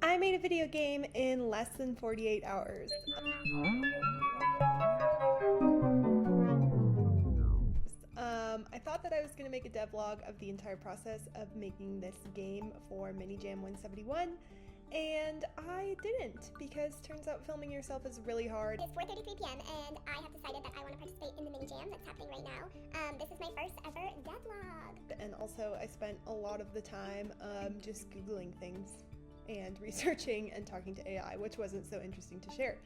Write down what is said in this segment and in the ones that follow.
I made a video game in less than 48 hours. I thought that I was going to make a devlog of the entire process of making this game for MiniJam 171, and I didn't, because turns out filming yourself is really hard. It's 4:33 p.m. and I have decided that I want to participate in the MiniJam that's happening right now. This is my first ever devlog. And also I spent a lot of the time just Googling things and researching and talking to AI, which wasn't so interesting to share.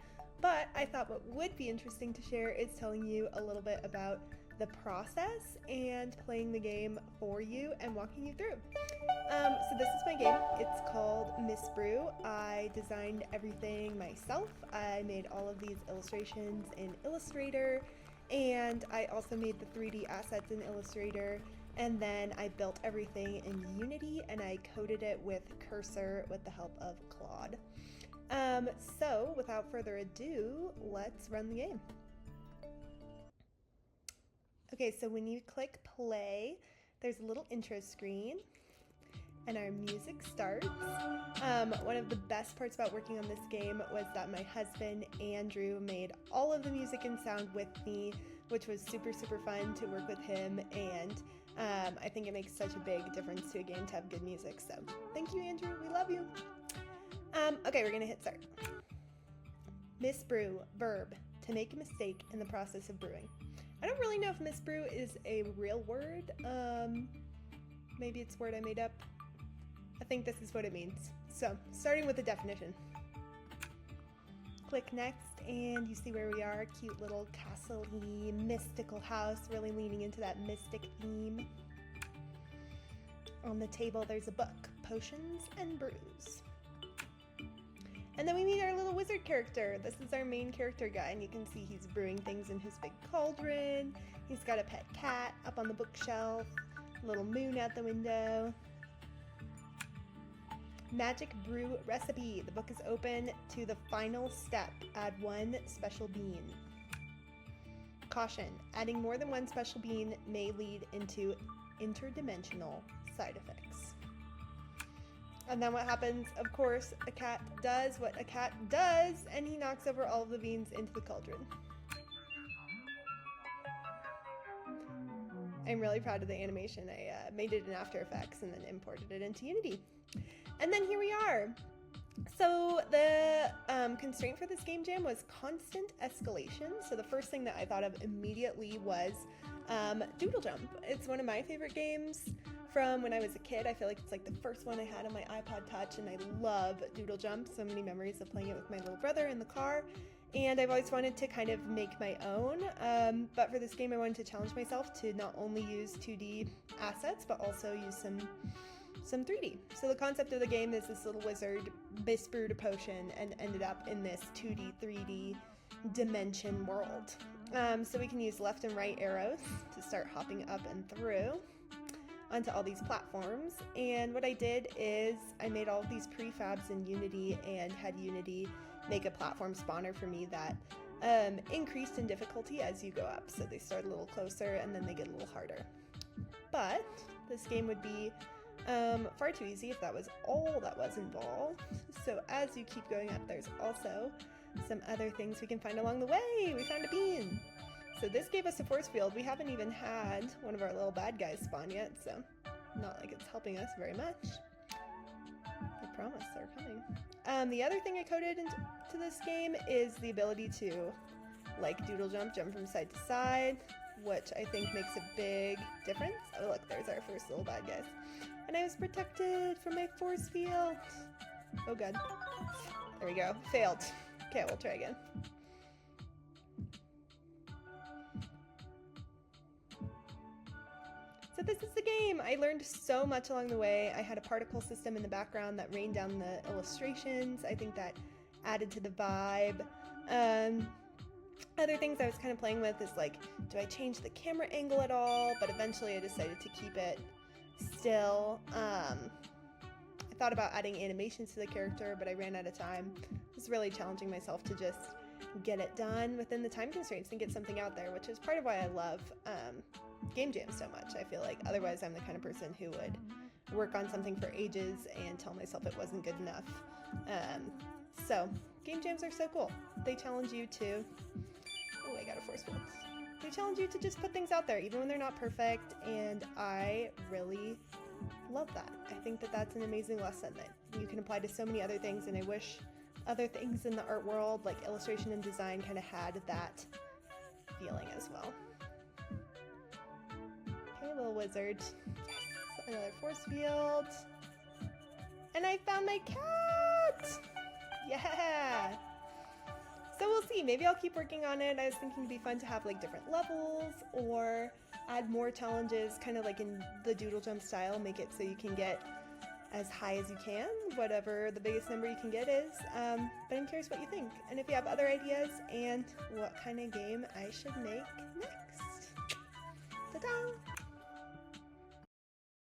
But I thought what would be interesting to share is telling you a little bit about the process and playing the game for you and walking you through. So this is my game. It's called Misbrew. I designed everything myself. I made all of these illustrations in Illustrator, and I also made the 3D assets in Illustrator, and then I built everything in Unity and I coded it with Cursor with the help of Claude. So without further ado, let's run the game. Okay, so when you click play, there's a little intro screen and our music starts. One of the best parts about working on this game was that my husband, Andrew, made all of the music and sound with me, which was super, super fun to work with him, and I think it makes such a big difference to a game to have good music, so thank you, Andrew, we love you. Okay, we're gonna hit start. Misbrew, verb, to make a mistake in the process of brewing. I don't really know if misbrew is a real word. Maybe it's a word I made up. I think this is what it means. So, starting with the definition. Click next and you see where we are. Cute little castle-y, mystical house, really leaning into that mystic theme. On the table there's a book, Potions and Brews. And then we meet our little wizard character. This is our main character guy, and you can see he's brewing things in his big cauldron. He's got a pet cat up on the bookshelf, a little moon out the window. Magic brew recipe. The book is open to the final step. Add one special bean. Caution. Adding more than one special bean may lead into interdimensional side effects. And then what happens, of course, a cat does what a cat does, and he knocks over all of the beans into the cauldron. I'm really proud of the animation. I made it in After Effects and then imported it into Unity. And then here we are. So the constraint for this game jam was constant escalation. So the first thing that I thought of immediately was Doodle Jump. It's one of my favorite games from when I was a kid. I feel like it's like the first one I had on my iPod Touch, and I love Doodle Jump. So many memories of playing it with my little brother in the car, and I've always wanted to kind of make my own, but for this game I wanted to challenge myself to not only use 2D assets but also use some 3D. So the concept of the game is this little wizard misbrewed a potion and ended up in this 2D, 3D dimension world. So we can use left and right arrows to start hopping up and through onto all these platforms. And what I did is I made all of these prefabs in Unity and had Unity make a platform spawner for me that increased in difficulty as you go up. So they start a little closer and then they get a little harder. But this game would be far too easy if that was all that was involved. So as you keep going up, there's also some other things we can find along the way. We found a bean. So this gave us a force field. We haven't even had one of our little bad guys spawn yet, so not like it's helping us very much. I promise they're coming. The other thing I coded into this game is the ability to, like Doodle Jump, jump from side to side, which I think makes a big difference. Oh look, there's our first little bad guys. And I was protected from my force field. Oh god. There we go. Failed. Okay, we'll try again. So this is the game. I learned so much along the way. I had a particle system in the background that rained down the illustrations. I think that added to the vibe. Other things I was kind of playing with is like, do I change the camera angle at all? But eventually I decided to keep it still. I thought about adding animations to the character, but I ran out of time. I was really challenging myself to just get it done within the time constraints and get something out there, which is part of why I love game jams so much. I feel like otherwise I'm the kind of person who would work on something for ages and tell myself it wasn't good enough. So game jams are so cool. They challenge you to, oh, I got a force field. They challenge you to just put things out there, even when they're not perfect, and I really love that. I think that that's an amazing lesson that you can apply to so many other things, and I wish other things in the art world, like illustration and design, kind of had that feeling as well. Okay, little wizard. Yes, another force field. And I found my cat! Yeah! So we'll see, maybe I'll keep working on it. I was thinking it'd be fun to have like different levels or add more challenges, kind of like in the Doodle Jump style, make it so you can get as high as you can, whatever the biggest number you can get is. But I'm curious what you think, and if you have other ideas and what kind of game I should make next. Ta-da!